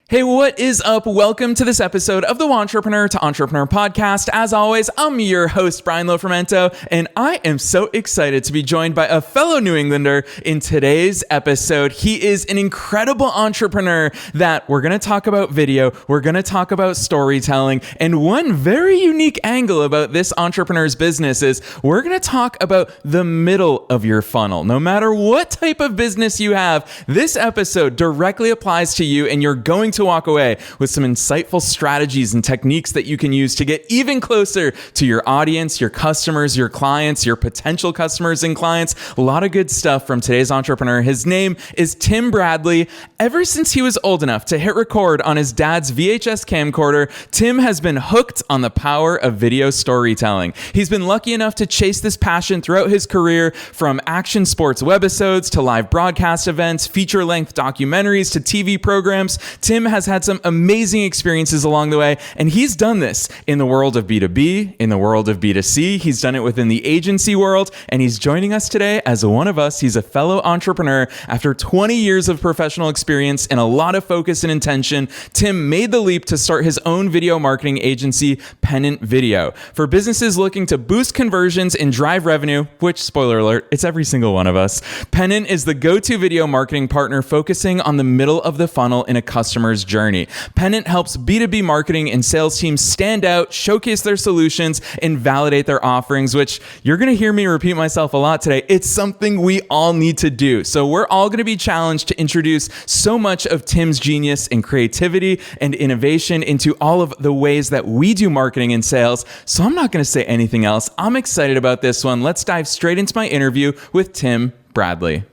Hey, what is up? Welcome to this episode of the Entrepreneur to Entrepreneur podcast. As always, I'm your host, Brian Lofrumento, and I am so excited to be joined by a fellow New Englander in today's episode. He is an incredible entrepreneur that we're going to talk about video, we're going to talk about storytelling, and one very unique angle about this entrepreneur's business is we're going to talk about the middle of your funnel. No matter what type of business you have, this episode directly applies to you, and you're going to walk away with some insightful strategies and techniques that you can use to get even closer to your audience, your customers, your clients, your potential customers and clients. A lot of good stuff from today's entrepreneur. His name is Tim Bradley. Ever since he was old enough to hit record on his dad's VHS camcorder, Tim has been hooked on the power of video storytelling. He's been lucky enough to chase this passion throughout his career, from action sports webisodes to live broadcast events, feature-length documentaries to TV programs. Tim has had some amazing experiences along the way, and he's done this in the world of B2B, in the world of B2C. He's done it within the agency world, and he's joining us today as one of us. He's a fellow entrepreneur. After 20 years of professional experience and a lot of focus and intention, Tim made the leap to start his own video marketing agency, Pennant Video. For businesses looking to boost conversions and drive revenue, which, spoiler alert, it's every single one of us, Pennant is the go-to video marketing partner focusing on the middle of the funnel in a customer's journey. Pennant helps B2B marketing and sales teams stand out, showcase their solutions, and validate their offerings, which you're going to hear me repeat myself a lot today. It's something we all need to do. So we're all going to be challenged to introduce so much of Tim's genius and creativity and innovation into all of the ways that we do marketing and sales. So I'm not going to say anything else. I'm excited about this one. Let's dive straight into my interview with Tim Bradley.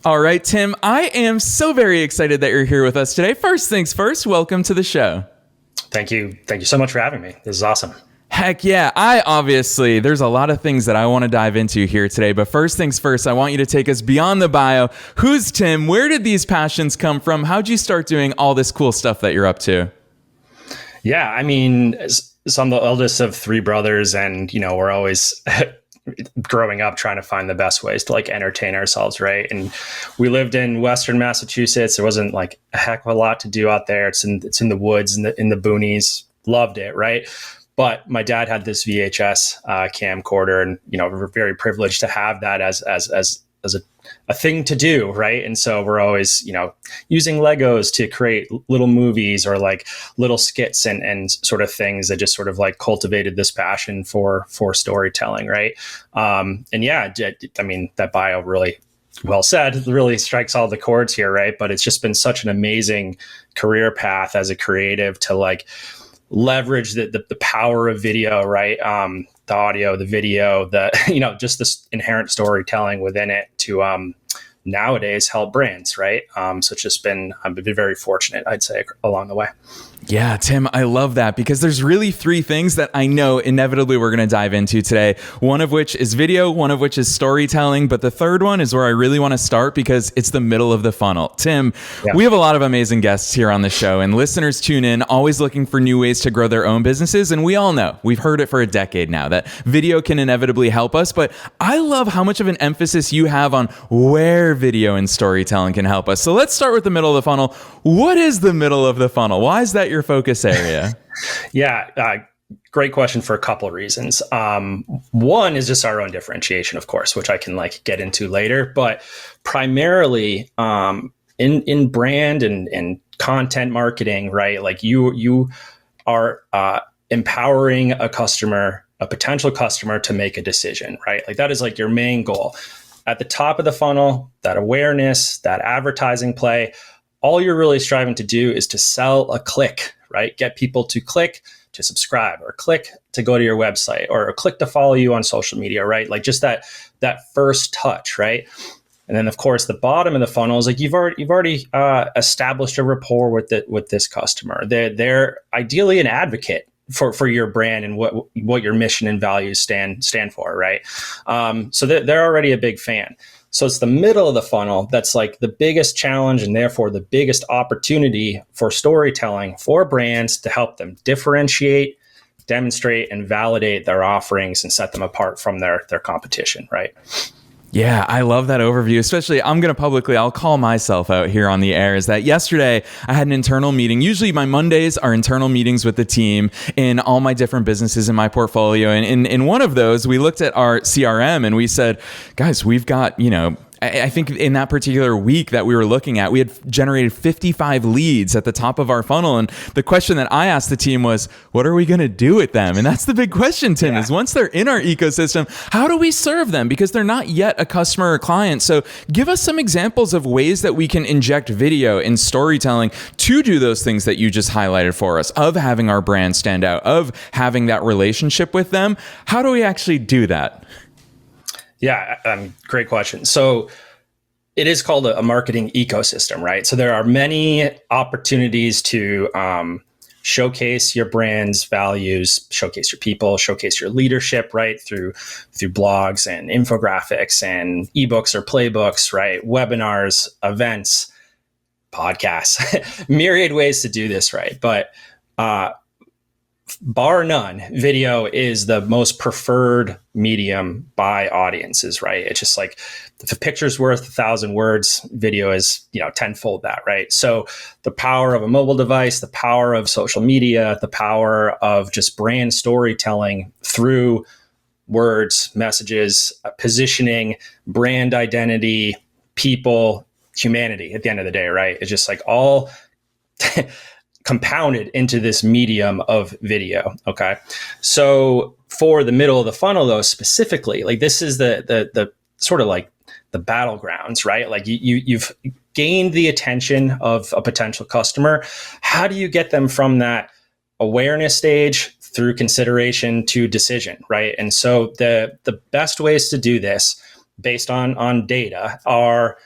All right, Tim, I am so very excited that you're here with us today. First things first, welcome to the show. Thank you. Thank you so much for having me. This is awesome. Heck yeah. There's a lot of things that I want to dive into here today. But first things first, I want you to take us beyond the bio. Who's Tim? Where did these passions come from? How'd you start doing all this cool stuff that you're up to? Yeah, so I'm the eldest of three brothers, and, we're always growing up trying to find the best ways to entertain ourselves, right? And we lived in Western Massachusetts. There wasn't a heck of a lot to do out there. It's in the woods, in the boonies. Loved it, right? But my dad had this VHS camcorder, and we're very privileged to have that as a thing to do, right? And so we're always using Legos to create little movies or little skits and sort of things that just sort of cultivated this passion for storytelling, right? And yeah, that bio really well said, really strikes all the chords here, right? But it's just been such an amazing career path as a creative to leverage the power of video, right? The audio, the video, just this inherent storytelling within it to nowadays help brands, right? So it's just I've been very fortunate, I'd say, along the way. Yeah, Tim, I love that, because there's really three things that I know inevitably we're going to dive into today. One of which is video, one of which is storytelling, but the third one is where I really want to start because it's the middle of the funnel. Tim, We have a lot of amazing guests here on the show, and listeners tune in always looking for new ways to grow their own businesses. And we all know, we've heard it for a decade now, that video can inevitably help us. But I love how much of an emphasis you have on where video and storytelling can help us. So let's start with the middle of the funnel. What is the middle of the funnel? Why is that your focus area? Yeah, great question for a couple of reasons. One is just our own differentiation, of course, which I can get into later. But primarily in brand and content marketing, right? You are empowering a potential customer to make a decision, right? That is your main goal. At the top of the funnel, that awareness, that advertising play, all you're really striving to do is to sell a click, right? Get people to click to subscribe, or click to go to your website, or click to follow you on social media, right? Just that first touch, right? And then, of course, the bottom of the funnel is you've already established a rapport with this customer. They're ideally an advocate for your brand and what your mission and values stand for, right? So they're already a big fan. So it's the middle of the funnel that's the biggest challenge, and therefore the biggest opportunity for storytelling for brands to help them differentiate, demonstrate and validate their offerings and set them apart from their competition, right? Yeah, I love that overview, especially I'll call myself out here on the air, is that yesterday I had an internal meeting. Usually my Mondays are internal meetings with the team in all my different businesses in my portfolio. And in one of those, we looked at our CRM and we said, guys, we've got, I think in that particular week that we were looking at, we had generated 55 leads at the top of our funnel. And the question that I asked the team was, what are we going to do with them? And that's the big question, Tim, is once they're in our ecosystem, how do we serve them? Because they're not yet a customer or client. So give us some examples of ways that we can inject video and storytelling to do those things that you just highlighted for us, of having our brand stand out, of having that relationship with them. How do we actually do that? Yeah, great question. So it is called a marketing ecosystem, right? So there are many opportunities to showcase your brand's values, showcase your people, showcase your leadership, right? Through blogs and infographics and ebooks or playbooks, right? Webinars, events, podcasts, myriad ways to do this, right? But bar none, video is the most preferred medium by audiences, right? It's just like, if a picture's worth 1,000 words, video is, tenfold that, right? So the power of a mobile device, the power of social media, the power of just brand storytelling through words, messages, positioning, brand identity, people, humanity at the end of the day, right? It's just like all compounded into this medium of video. Okay. So for the middle of the funnel, though, specifically, like this is the sort of like the battlegrounds, right? Like you've gained the attention of a potential customer. How do you get them from that awareness stage through consideration to decision, right? And so the best ways to do this based on data are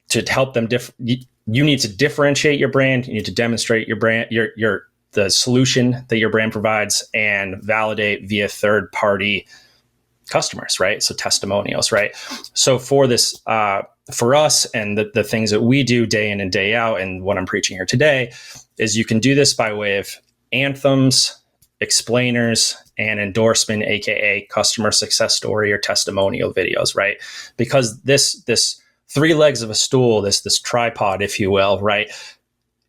to help them you need to differentiate your brand. You need to demonstrate your brand, the solution that your brand provides, and validate via third-party customers, right? So testimonials, right? So for this, for us, and the things that we do day in and day out, and what I'm preaching here today, is you can do this by way of anthems, explainers, and endorsement, aka customer success story or testimonial videos, right? Because this three legs of a stool, this tripod, if you will, right,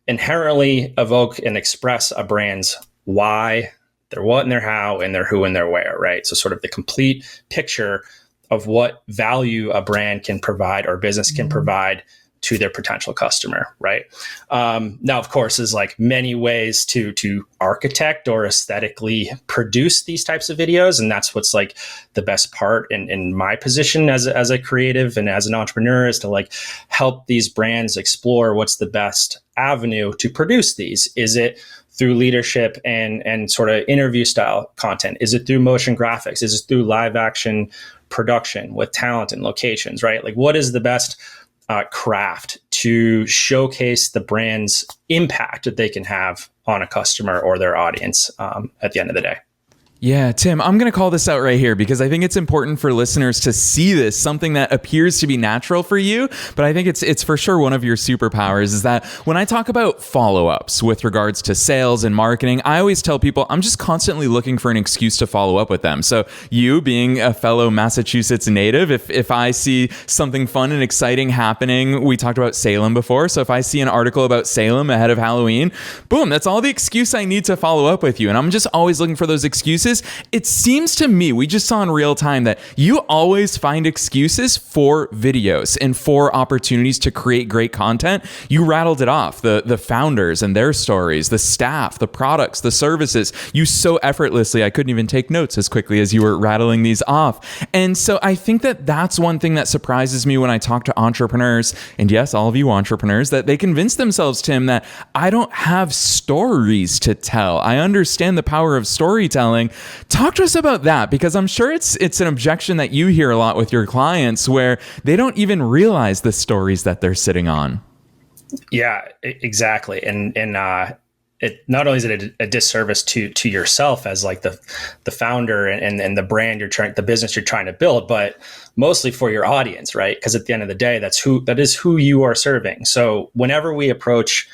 inherently evoke and express a brand's why, their what and their how, and their who and their where, right? So sort of the complete picture of what value a brand can provide or business can provide to their potential customer, right? Now, of course, there's like many ways to architect or aesthetically produce these types of videos. And that's what's like the best part in my position as a creative and as an entrepreneur, is to like help these brands explore what's the best avenue to produce these. Is it through leadership and sort of interview style content? Is it through motion graphics? Is it through live action production with talent and locations, right? Like, what is the best craft to showcase the brand's impact that they can have on a customer or their audience at the end of the day? Yeah, Tim, I'm going to call this out right here because I think it's important for listeners to see this, something that appears to be natural for you, but I think it's for sure one of your superpowers, is that when I talk about follow-ups with regards to sales and marketing, I always tell people I'm just constantly looking for an excuse to follow up with them. So you being a fellow Massachusetts native, if I see something fun and exciting happening, we talked about Salem before, so if I see an article about Salem ahead of Halloween, boom, that's all the excuse I need to follow up with you. And I'm just always looking for those excuses. It seems to me, we just saw in real time, that you always find excuses for videos and for opportunities to create great content. You rattled it off, the founders and their stories, the staff, the products, the services. You so effortlessly, I couldn't even take notes as quickly as you were rattling these off. And so I think that that's one thing that surprises me when I talk to entrepreneurs, and yes, all of you entrepreneurs, that they convince themselves, Tim, that I don't have stories to tell. I understand the power of storytelling. Talk to us about that, because I'm sure it's an objection that you hear a lot with your clients, where they don't even realize the stories that they're sitting on. Yeah, exactly. And it not only is it a disservice to yourself as like the founder and the brand the business you're trying to build, but mostly for your audience, right? Because at the end of the day, that is who you are serving. So whenever we approach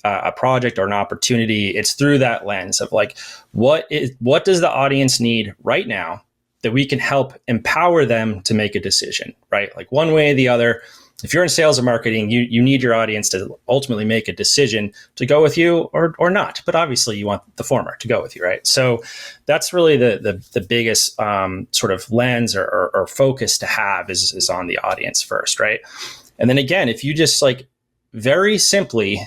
a project or an opportunity, it's through that lens of like, what does the audience need right now that we can help empower them to make a decision, right? Like one way or the other. If you're in sales or marketing, you need your audience to ultimately make a decision to go with you or not. But obviously you want the former to go with you, right? So that's really the biggest sort of lens or focus to have is on the audience first, right? And then again, if you just like very simply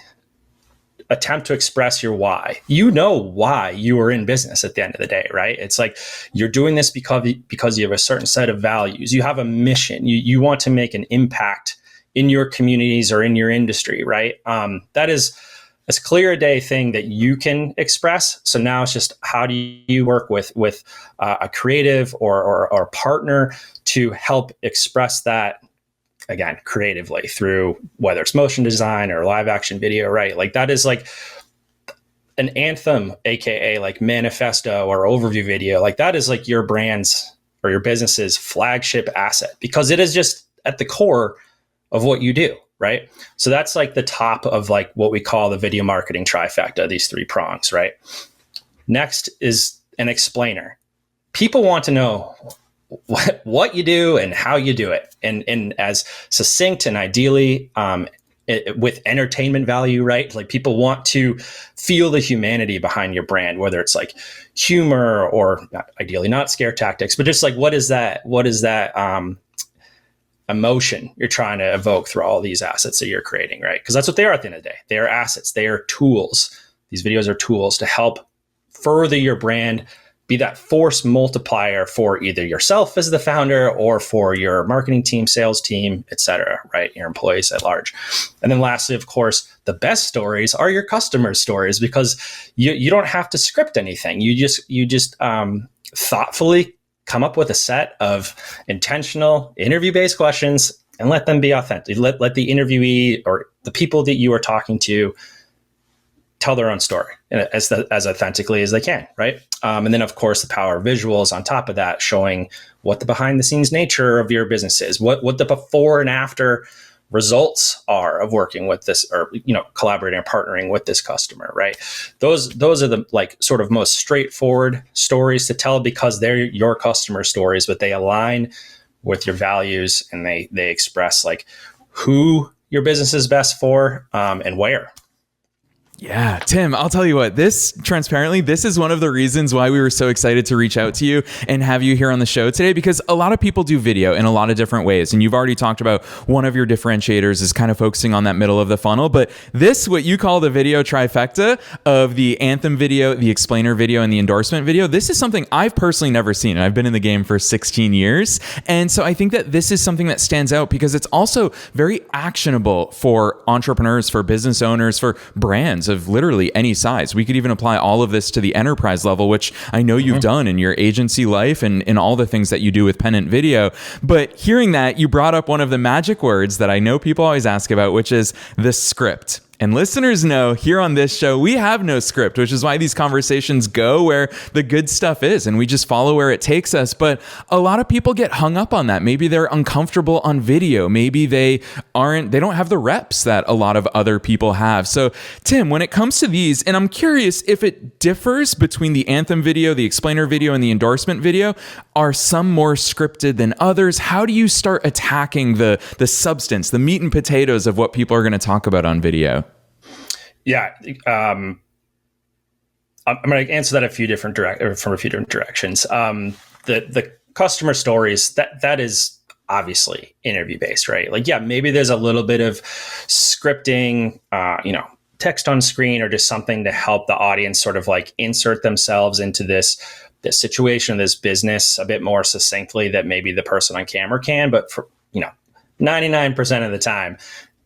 attempt to express your why, you know why you are in business at the end of the day, right? It's like you're doing this because you have a certain set of values. You have a mission. You want to make an impact in your communities or in your industry, right? That is as clear a day thing that you can express. So now it's just how do you work with a creative or partner to help express that, again, creatively through whether it's motion design or live action video, right? Like that is like an anthem, AKA like manifesto or overview video. Like that is like your brand's or your business's flagship asset because it is just at the core of what you do, right? So that's like the top of like what we call the video marketing trifecta, these three prongs, right? Next is an explainer. People want to know what you do and how you do it, and as succinct and ideally with entertainment value, right? Like people want to feel the humanity behind your brand, whether it's like humor or ideally not scare tactics, but just like what is that emotion you're trying to evoke through all these assets that you're creating, right? Because that's what they are at the end of the day. They are assets. They are tools. These videos are tools to help further your brand, be that force multiplier for either yourself as the founder or for your marketing team, sales team, et cetera, right? Your employees at large. And then lastly, of course, the best stories are your customers' stories because you don't have to script anything. You just thoughtfully come up with a set of intentional interview-based questions and let them be authentic. Let the interviewee or the people that you are talking to tell their own story as authentically as they can, right? And then, of course, the power of visuals on top of that, showing what the behind-the-scenes nature of your business is, what the before and after results are of working with this, or collaborating or partnering with this customer, right? Those are the like sort of most straightforward stories to tell because they're your customer stories, but they align with your values and they express like who your business is best for and where. Yeah, Tim, I'll tell you what, this is one of the reasons why we were so excited to reach out to you and have you here on the show today, because a lot of people do video in a lot of different ways. And you've already talked about one of your differentiators is kind of focusing on that middle of the funnel. But this, what you call the video trifecta of the anthem video, the explainer video, and the endorsement video, this is something I've personally never seen. And I've been in the game for 16 years. And so I think that this is something that stands out because it's also very actionable for entrepreneurs, for business owners, for brands of literally any size. We could even apply all of this to the enterprise level, which I know you've done in your agency life and in all the things that you do with Pennant Video. But hearing that, you brought up one of the magic words that I know people always ask about, which is the script. And listeners know here on this show, we have no script, which is why these conversations go where the good stuff is and we just follow where it takes us. But a lot of people get hung up on that. Maybe they're uncomfortable on video. Maybe they don't have the reps that a lot of other people have. So Tim, when it comes to these, and I'm curious if it differs between the anthem video, the explainer video, and the endorsement video, are some more scripted than others? How do you start attacking the substance, the meat and potatoes of what people are going to talk about on video? Yeah, I'm going to answer that from a few different directions. The customer stories, that is obviously interview based, right? Like, yeah, maybe there's a little bit of scripting, text on screen, or just something to help the audience sort of like insert themselves into this situation, this business a bit more succinctly that maybe the person on camera can. But for 99% of the time,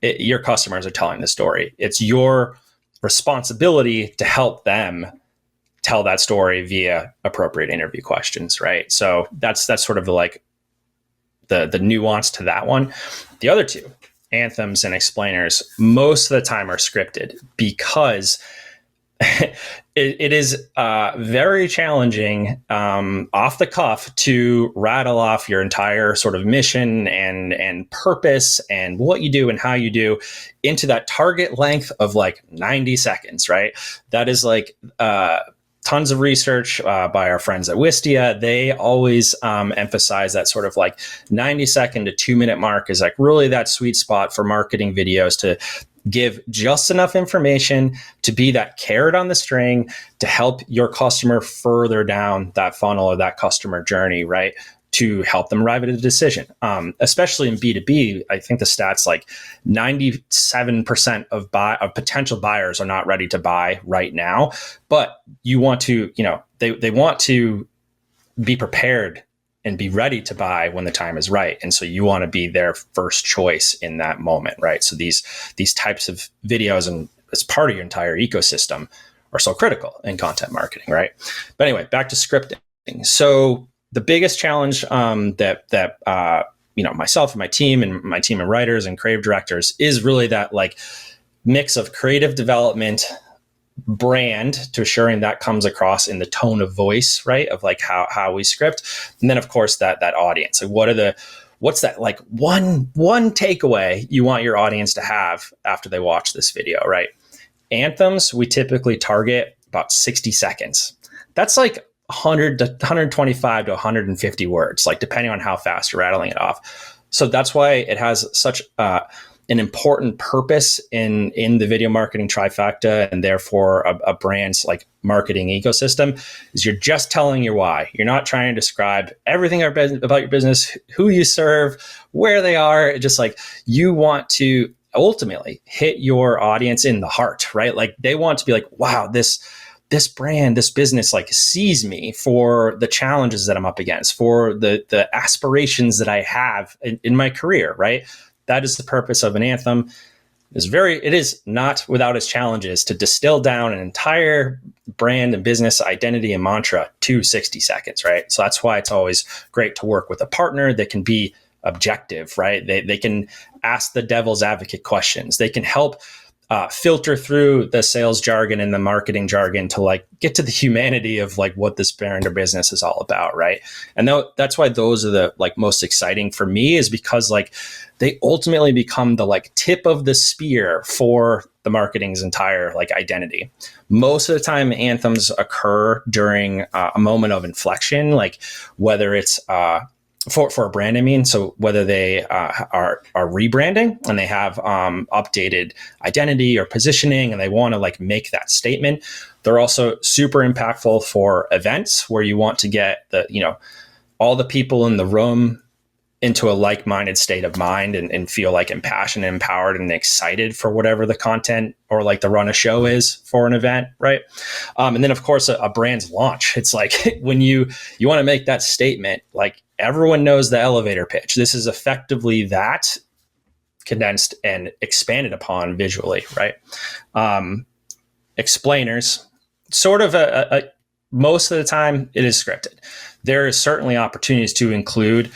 your customers are telling the story. It's your responsibility to help them tell that story via appropriate interview questions, right? So that's sort of the nuance to that one. The other two, anthems and explainers, most of the time are scripted because it is very challenging off the cuff to rattle off your entire sort of mission and purpose and what you do and how you do into that target length of like 90 seconds, right? That is like tons of research by our friends at Wistia. They always emphasize that sort of like 90-second to 2-minute mark is like really that sweet spot for marketing videos to give just enough information to be that carrot on the string to help your customer further down that funnel or that customer journey, right? To help them arrive at a decision. Especially in B2B, I think the stats like 97% of potential buyers are not ready to buy right now, but you want to, they want to be prepared and be ready to buy when the time is right. And so you want to be their first choice in that moment, right? So these types of videos and as part of your entire ecosystem are so critical in content marketing, right? But anyway, back to scripting. So the biggest challenge that myself and my team of writers and creative directors is really that like mix of creative development, brand, to assuring that comes across in the tone of voice, right? Of like how we script. And then of course that audience. Like what's that like one takeaway you want your audience to have after they watch this video, right? Anthems, we typically target about 60 seconds. That's like 100 to 125 to 150 words, like depending on how fast you're rattling it off. So that's why it has such an important purpose in the video marketing trifecta, and therefore a brand's like marketing ecosystem, is you're just telling your why. You're not trying to describe everything about your business, who you serve, where they are. Just like you want to ultimately hit your audience in the heart, right? Like they want to be like, wow, this brand, this business like sees me for the challenges that I'm up against, for the aspirations that I have in my career, right? That is the purpose of an anthem. It is not without its challenges to distill down an entire brand and business identity and mantra to 60 seconds, right? So that's why it's always great to work with a partner that can be objective, right? They can ask the devil's advocate questions. They can help filter through the sales jargon and the marketing jargon to like get to the humanity of like what this brand or business is all about, right? And that's why those are the like most exciting for me, is because like they ultimately become the like tip of the spear for the marketing's entire like identity. Most of the time anthems occur during a moment of inflection, like whether it's for a brand, I mean, so whether they are rebranding and they have updated identity or positioning and they want to like make that statement. They're also super impactful for events where you want to get all the people in the room into a like-minded state of mind and feel like impassioned and empowered and excited for whatever the content or like the run of show is for an event, right? And then of course a brand's launch. It's like when you want to make that statement, like everyone knows the elevator pitch. This is effectively that condensed and expanded upon visually, right? Explainers, sort of most of the time it is scripted. There is certainly opportunities to include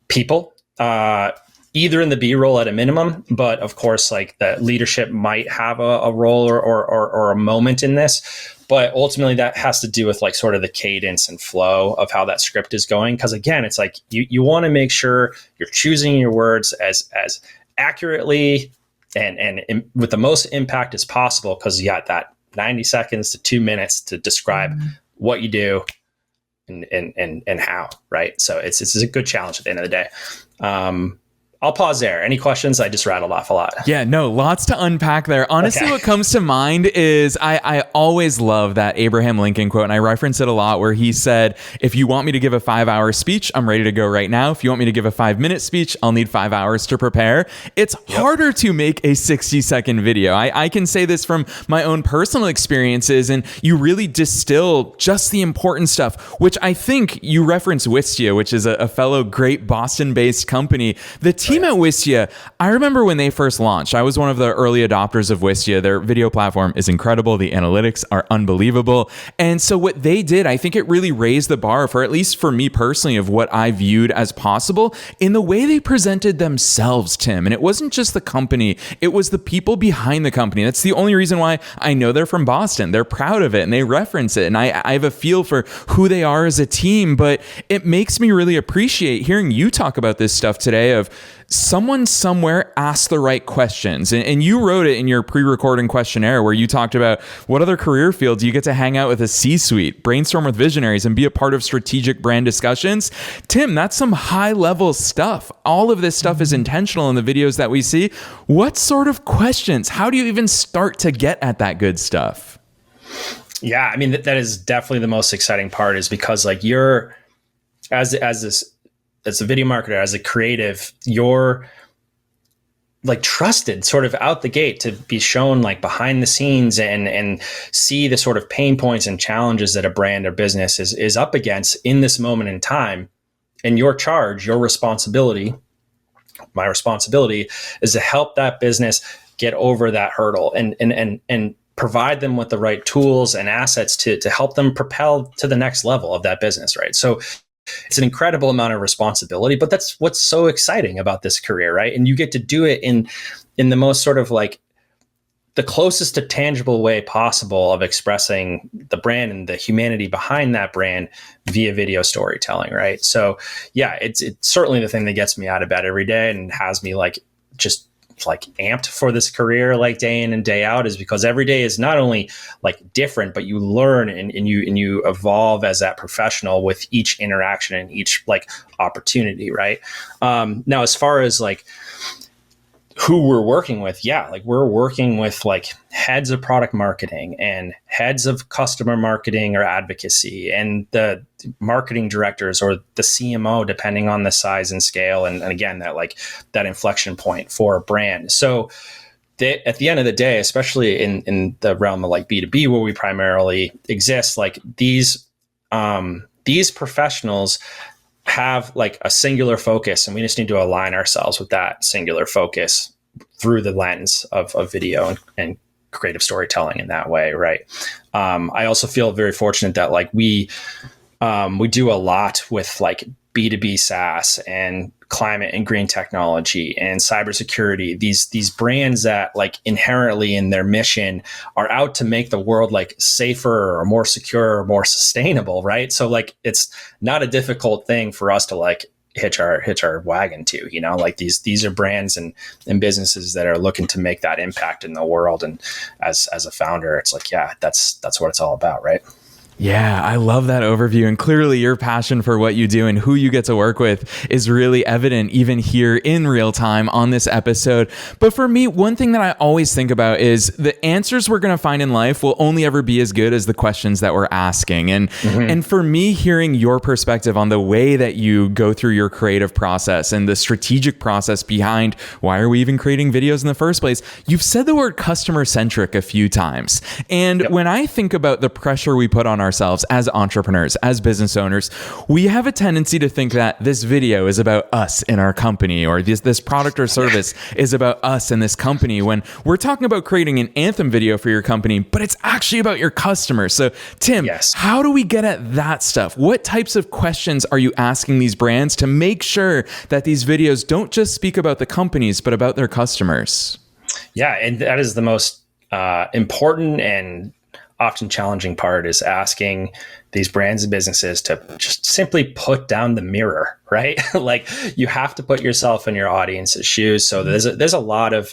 people, either in the B-roll at a minimum, but of course, like the leadership might have a role or a moment in this. But ultimately, that has to do with like sort of the cadence and flow of how that script is going. Because again, it's like you want to make sure you're choosing your words as accurately and with the most impact as possible. Because you got that 90 seconds to 2 minutes to describe what you do and how, right? So it's a good challenge at the end of the day. I'll pause there. Any questions? I just rattled off a lot. Yeah, no, lots to unpack there. Honestly, Okay. What comes to mind is I always love that Abraham Lincoln quote, and I reference it a lot, where he said, if you want me to give a 5-hour speech, I'm ready to go right now. If you want me to give a 5-minute speech, I'll need 5 hours to prepare. It's harder to make a 60-second video. I can say this from my own personal experiences, and you really distill just the important stuff, which I think you reference Wistia, which is a fellow great Boston-based company. The team team at Wistia, I remember when they first launched, I was one of the early adopters of Wistia. Their video platform is incredible. The analytics are unbelievable. And so what they did, I think it really raised the bar for, at least for me personally, of what I viewed as possible in the way they presented themselves, Tim. And it wasn't just the company, it was the people behind the company. That's the only reason why I know they're from Boston. They're proud of it and they reference it. And I have a feel for who they are as a team, but it makes me really appreciate hearing you talk about this stuff today of someone somewhere asked the right questions. And you wrote it in your pre-recording questionnaire where you talked about what other career fields you get to hang out with a C-suite, brainstorm with visionaries, and be a part of strategic brand discussions. Tim, that's some high-level stuff. All of this stuff is intentional in the videos that we see. What sort of questions? How do you even start to get at that good stuff? Yeah, I mean, that is definitely the most exciting part, is because like you're, as a video marketer, as a creative, you're like trusted sort of out the gate to be shown like behind the scenes and see the sort of pain points and challenges that a brand or business is up against in this moment in time. And your charge, your responsibility, my responsibility is to help that business get over that hurdle and provide them with the right tools and assets to help them propel to the next level of that business, right? So it's an incredible amount of responsibility, but that's what's so exciting about this career, right? And you get to do it in the most sort of like the closest to tangible way possible of expressing the brand and the humanity behind that brand via video storytelling, right? So yeah, it's certainly the thing that gets me out of bed every day and has me like just like amped for this career, like day in and day out, is because every day is not only like different, but you learn and you evolve as that professional with each interaction and each like opportunity, right? Now, as far as like who we're working with, yeah, like we're working with like heads of product marketing and heads of customer marketing or advocacy and the marketing directors or the CMO, depending on the size and scale. And again, that like that inflection point for a brand. So at the end of the day, especially in the realm of like B2B, where we primarily exist, like these professionals have like a singular focus, and we just need to align ourselves with that singular focus through the lens of video and creative storytelling in that way, right? I also feel very fortunate that like we do a lot with like B2B SaaS and climate and green technology and cybersecurity, these brands that like inherently in their mission are out to make the world like safer or more secure or more sustainable, right? So like it's not a difficult thing for us to like hitch our wagon to, you know, like these are brands and businesses that are looking to make that impact in the world. And as a founder, it's like, yeah, that's what it's all about, right? Yeah, I love that overview. And clearly your passion for what you do and who you get to work with is really evident even here in real time on this episode. But for me, one thing that I always think about is the answers we're going to find in life will only ever be as good as the questions that we're asking. And for me, hearing your perspective on the way that you go through your creative process and the strategic process behind why are we even creating videos in the first place, you've said the word customer centric a few times. And when I think about the pressure we put on ourselves as entrepreneurs, as business owners, we have a tendency to think that this video is about us and our company, or this product or service is about us and this company, when we're talking about creating an anthem video for your company, but it's actually about your customers. So Tim, how do we get at that stuff? What types of questions are you asking these brands to make sure that these videos don't just speak about the companies, but about their customers? Yeah, and that is the most important and often challenging part, is asking these brands and businesses to just simply put down the mirror, right? Like you have to put yourself in your audience's shoes. So there's a lot of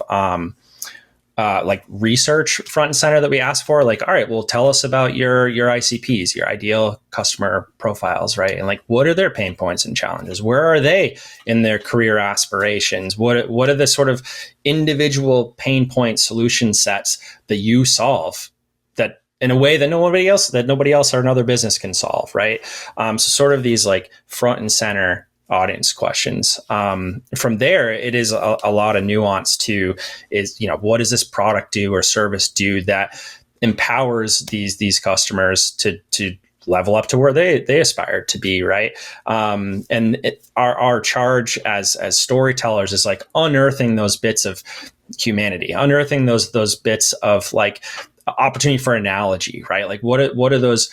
like research front and center that we ask for. Like, all right, well, tell us about your ICPs, your ideal customer profiles, right? And like, what are their pain points and challenges? Where are they in their career aspirations? What are the sort of individual pain point solution sets that you solve that in a way that nobody else or another business can solve, right? So sort of these like front and center audience questions. From there, it is a lot of nuance to is, you know, what does this product do or service do that empowers these customers to level up to where they aspire to be, right? Our charge as storytellers is like unearthing those bits of humanity, unearthing those bits of like opportunity for analogy, right? Like what are those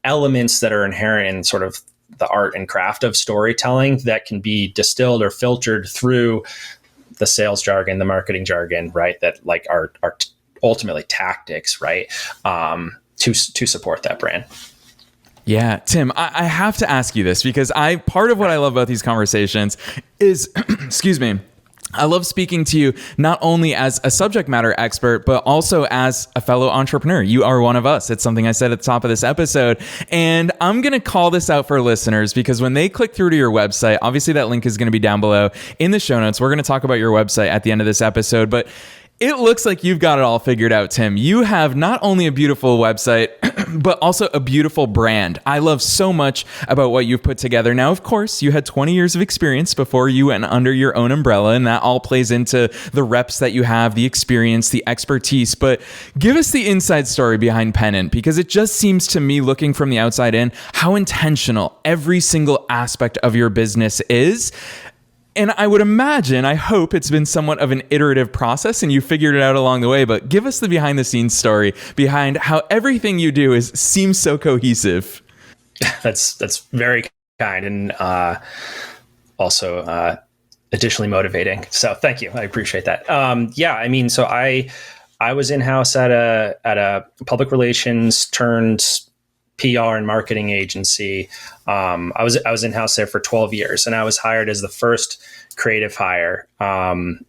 elements that are inherent in sort of the art and craft of storytelling that can be distilled or filtered through the sales jargon, the marketing jargon, right? That like are ultimately tactics, right? To support that brand. Yeah, Tim, I have to ask you this because part of what I love about these conversations is, excuse me, I love speaking to you not only as a subject matter expert, but also as a fellow entrepreneur. You are one of us. It's something I said at the top of this episode. And I'm going to call this out for listeners because when they click through to your website, obviously that link is going to be down below in the show notes. We're going to talk about your website at the end of this episode, but it looks like you've got it all figured out, Tim. You have not only a beautiful website, but also a beautiful brand. I love so much about what you've put together. Now, of course, you had 20 years of experience before you went under your own umbrella, and that all plays into the reps that you have, the experience, the expertise. But give us the inside story behind Pennant, because it just seems to me, looking from the outside in, how intentional every single aspect of your business is. And I would imagine, I hope it's been somewhat of an iterative process and you figured it out along the way, but give us the behind the scenes story behind how everything you do seems so cohesive. That's very kind and also additionally motivating. So thank you. I appreciate that. Yeah, I mean, so I was in-house at a public relations turned PR and marketing agency. I was in-house there for 12 years, and I was hired as the first creative hire. And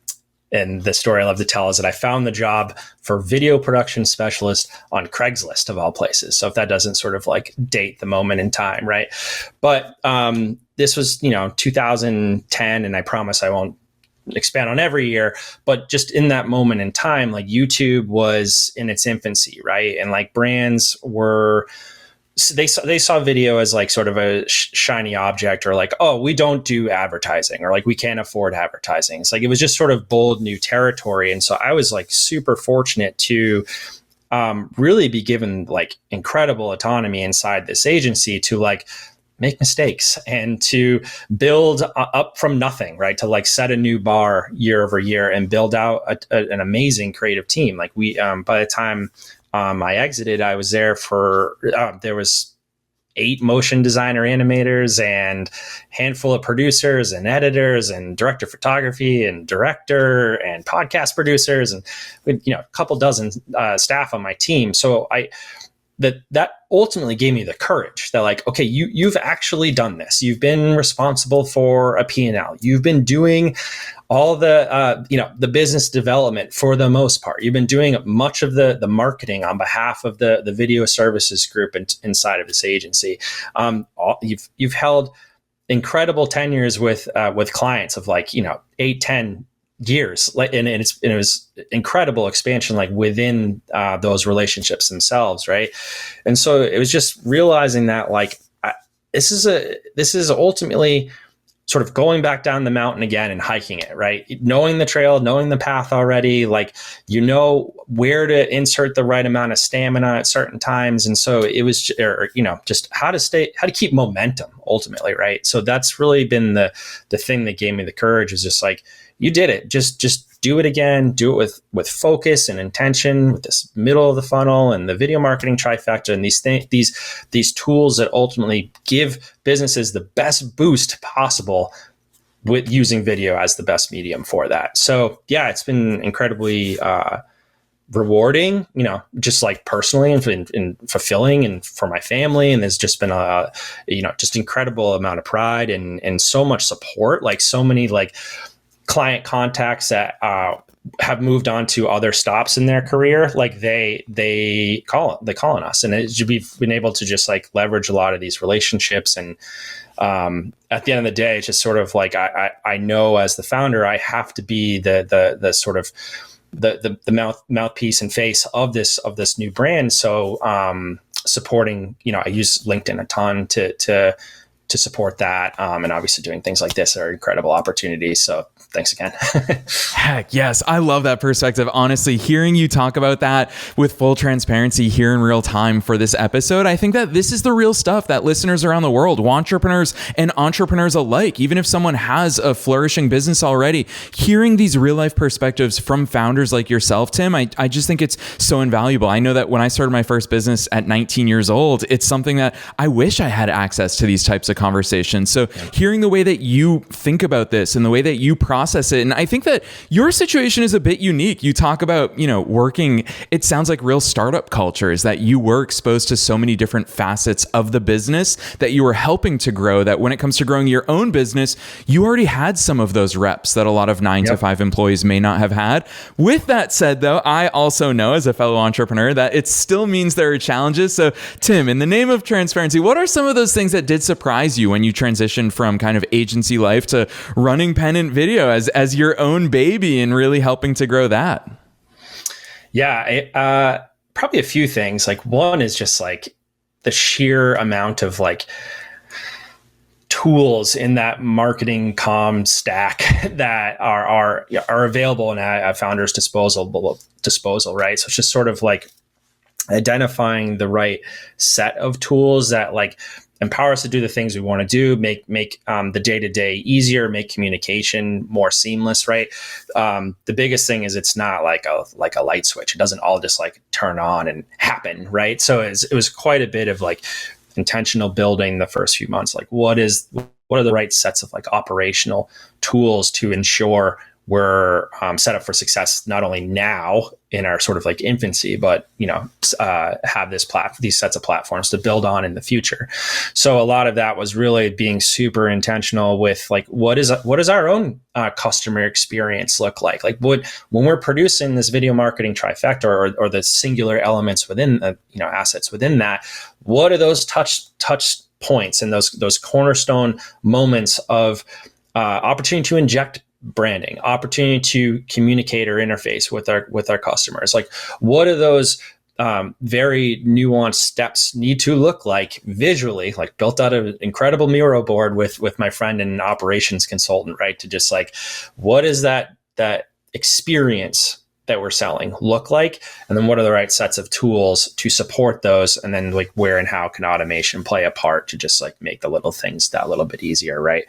the story I love to tell is that I found the job for video production specialist on Craigslist of all places. So if that doesn't sort of like date the moment in time, right? But this was 2010, and I promise I won't expand on every year, but just in that moment in time, like YouTube was in its infancy, right? And like brands were. They saw video as like sort of a shiny object, or like, oh, we don't do advertising, or like we can't afford advertising. It's like it was just sort of bold new territory. And so I was like super fortunate to really be given like incredible autonomy inside this agency to like make mistakes and to build up from nothing, right? To like set a new bar year over year and build out an amazing creative team. Like we, by the time I exited, I was there for, there was 8 motion designer animators and handful of producers and editors and director of photography and director and podcast producers and a couple dozen staff on my team. So that ultimately gave me the courage that like, okay, you've actually done this. You've been responsible for a P&L. You've been doing all the, the business development for the most part. You've been doing much of the marketing on behalf of the video services group inside of this agency. You've held incredible tenures with clients of like, 8, 10 years, like, and it was incredible expansion, like within those relationships themselves. Right. And so it was just realizing that like, this is ultimately sort of going back down the mountain again and hiking it, right? Knowing the trail, knowing the path already, like, where to insert the right amount of stamina at certain times. And so it was, just how to keep momentum ultimately. Right. So that's really been the thing that gave me the courage, is just like, you did it. Just do it again. Do it with focus and intention, with this middle of the funnel and the video marketing trifecta and these tools that ultimately give businesses the best boost possible, with using video as the best medium for that. So yeah, it's been incredibly rewarding, just like personally and fulfilling, and for my family. And there's just been just incredible amount of pride and so much support, like so many like client contacts that have moved on to other stops in their career. Like they call on us, and we've been able to just like leverage a lot of these relationships. And at the end of the day, it's just sort of like, I know as the founder, I have to be the sort of the mouthpiece and face of this new brand. So supporting, I use LinkedIn a ton to to support that. And obviously doing things like this are incredible opportunities. So thanks again. Heck yes. I love that perspective. Honestly, hearing you talk about that with full transparency here in real time for this episode, I think that this is the real stuff that listeners around the world, entrepreneurs and entrepreneurs alike, even if someone has a flourishing business already, hearing these real life perspectives from founders like yourself, Tim, I just think it's so invaluable. I know that when I started my first business at 19 years old, it's something that I wish I had access to these types of conversations. So hearing the way that you think about this and the way that you process it, and I think that your situation is a bit unique. You talk about, working, it sounds like real startup culture is that you were exposed to so many different facets of the business that you were helping to grow, that when it comes to growing your own business, you already had some of those reps that a lot of 9 to 5 employees may not have had. With that said, though, I also know as a fellow entrepreneur that it still means there are challenges. So Tim, in the name of transparency, what are some of those things that did surprise you when you transitioned from kind of agency life to running Pennant Video as your own baby and really helping to grow that? Yeah, probably a few things. Like one is just like the sheer amount of like tools in that marketing comm stack that are available and at founders' disposal, right? So it's just sort of like identifying the right set of tools that like empower us to do the things we want to do, make the day-to-day easier, make communication more seamless, right? The biggest thing is it's not like a light switch. It doesn't all just like turn on and happen, right? So it was quite a bit of like intentional building the first few months. Like what are the right sets of like operational tools to ensure we're set up for success, not only now in our sort of like infancy, but, have these sets of platforms to build on in the future. So a lot of that was really being super intentional with like, what is our own customer experience look like? Like when we're producing this video marketing trifecta or the singular elements within, assets within that, what are those touch points and those cornerstone moments of opportunity to inject branding, opportunity to communicate or interface with our customers? Like what are those very nuanced steps need to look like visually? Like built out an incredible Miro board with my friend and an operations consultant, right? To just like, what is that experience that we're selling look like? And then what are the right sets of tools to support those? And then like where and how can automation play a part to just like make the little things that little bit easier, right?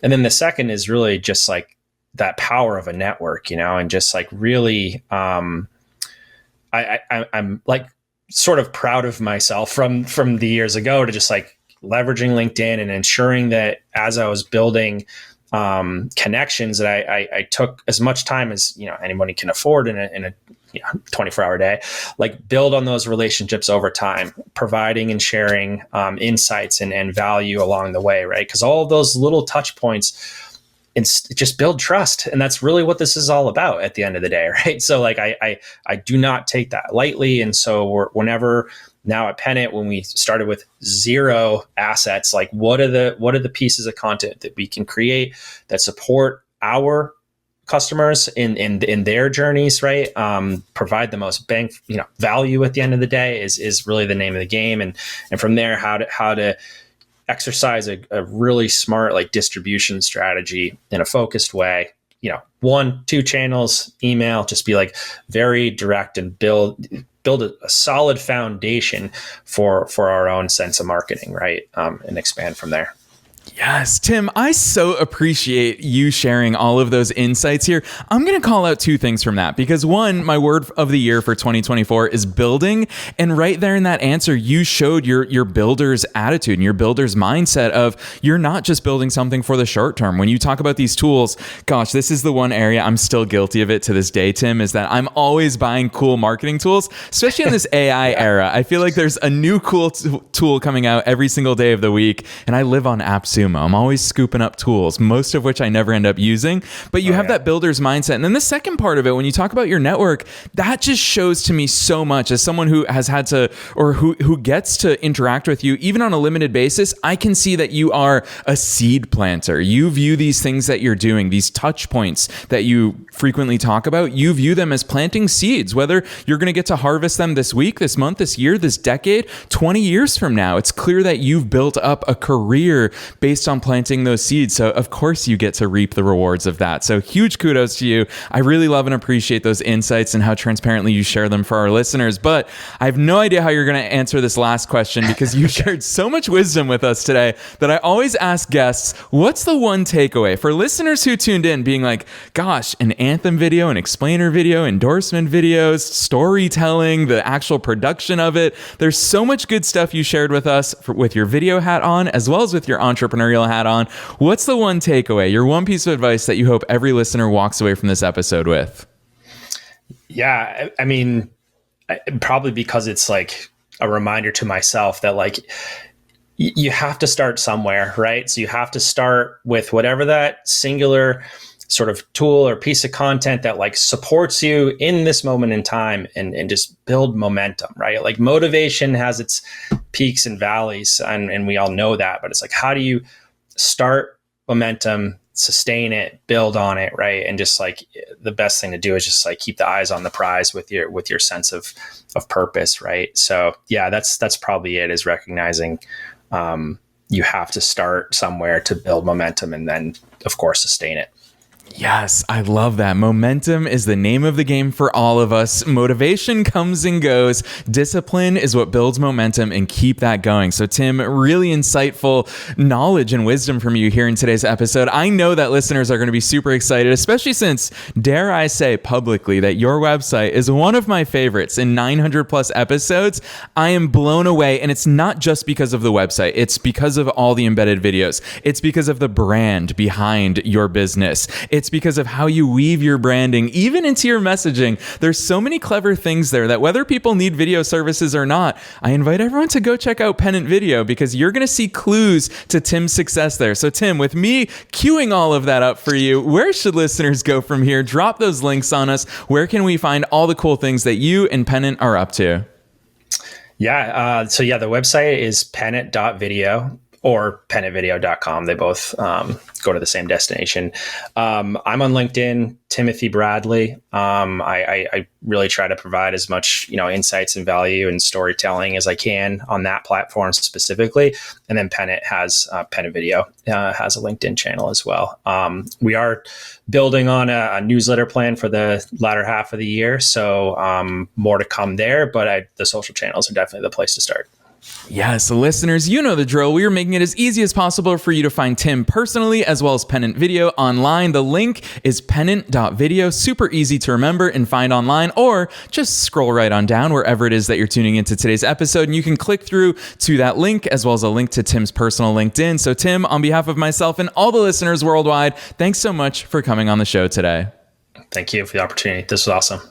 And then the second is really just like that power of a network, and just like really, I'm like sort of proud of myself from the years ago to just like leveraging LinkedIn and ensuring that as I was building connections that I took as much time as anybody can afford in a 24-hour day, like build on those relationships over time, providing and sharing insights and value along the way, right? Because all of those little touch points just build trust, and that's really what this is all about at the end of the day, right? So like I do not take that lightly, and so whenever now at Pennant, when we started with 0 assets, like what are the pieces of content that we can create that support our customers in their journeys, right? Provide the most value at the end of the day is really the name of the game, and from there how to exercise a really smart like distribution strategy in a focused way. 1, 2 channels, email, just be like very direct and build a solid foundation for our own sense of marketing, right? And expand from there. Yes, Tim, I so appreciate you sharing all of those insights here. I'm going to call out 2 things from that because one, my word of the year for 2024 is building. And right there in that answer, you showed your builder's attitude and your builder's mindset of you're not just building something for the short term. When you talk about these tools, gosh, this is the one area I'm still guilty of it to this day, Tim, is that I'm always buying cool marketing tools, especially in this AI era. I feel like there's a new cool tool coming out every single day of the week. And I live on apps AppSumo. I'm always scooping up tools, most of which I never end up using. But you have that builder's mindset. And then the second part of it, when you talk about your network, that just shows to me so much as someone who has had to, or who gets to interact with you, even on a limited basis. I can see that you are a seed planter. You view these things that you're doing, these touch points that you frequently talk about, you view them as planting seeds, whether you're going to get to harvest them this week, this month, this year, this decade, 20 years from now. It's clear that you've built up a career based on planting those seeds. So of course you get to reap the rewards of that. So huge kudos to you. I really love and appreciate those insights and how transparently you share them for our listeners. But I have no idea how you're going to answer this last question, because you shared so much wisdom with us today that I always ask guests, what's the one takeaway for listeners who tuned in being like, gosh, an anthem video, an explainer video, endorsement videos, storytelling, the actual production of it. There's so much good stuff you shared with us with your video hat on, as well as with your entrepreneurial hat on. What's the one takeaway, your one piece of advice that you hope every listener walks away from this episode with? Yeah, I mean, probably because it's like a reminder to myself that like, you have to start somewhere, right? So you have to start with whatever that singular sort of tool or piece of content that like supports you in this moment in time, and just build momentum, right? Like motivation has its peaks and valleys, and we all know that, but it's like, how do you start momentum, sustain it, build on it, right? And just like the best thing to do is just like keep the eyes on the prize with your sense of purpose, right? So yeah, that's probably it, is recognizing you have to start somewhere to build momentum, and then of course sustain it. Yes, I love that. Momentum is the name of the game for all of us. Motivation comes and goes. Discipline is what builds momentum, and keep that going. So Tim, really insightful knowledge and wisdom from you here in today's episode. I know that listeners are going to be super excited, especially since, dare I say publicly, that your website is one of my favorites. In 900 plus episodes, I am blown away. And it's not just because of the website. It's because of all the embedded videos. It's because of the brand behind your business. It's because of how you weave your branding even into your messaging. There's so many clever things there that whether people need video services or not, I invite everyone to go check out Pennant Video, because you're going to see clues to Tim's success there. So Tim, with me queuing all of that up for you, where should listeners go from here? Drop those links on us. Where can we find all the cool things that you and Pennant are up to? Yeah. So the website is pennant.video or pennantvideo.com. They both go to the same destination. I'm on LinkedIn, Timothy Bradley. I really try to provide as much, insights and value and storytelling as I can on that platform specifically. And then Pennant Video has a LinkedIn channel as well. We are building on a newsletter plan for the latter half of the year. So more to come there, but the social channels are definitely the place to start. Yes, listeners, you know the drill. We are making it as easy as possible for you to find Tim personally, as well as Pennant Video online. The link is pennant.video. Super easy to remember and find online, or just scroll right on down wherever it is that you're tuning into today's episode, and you can click through to that link, as well as a link to Tim's personal LinkedIn. So Tim, on behalf of myself and all the listeners worldwide, thanks so much for coming on the show today. Thank you for the opportunity. This was awesome.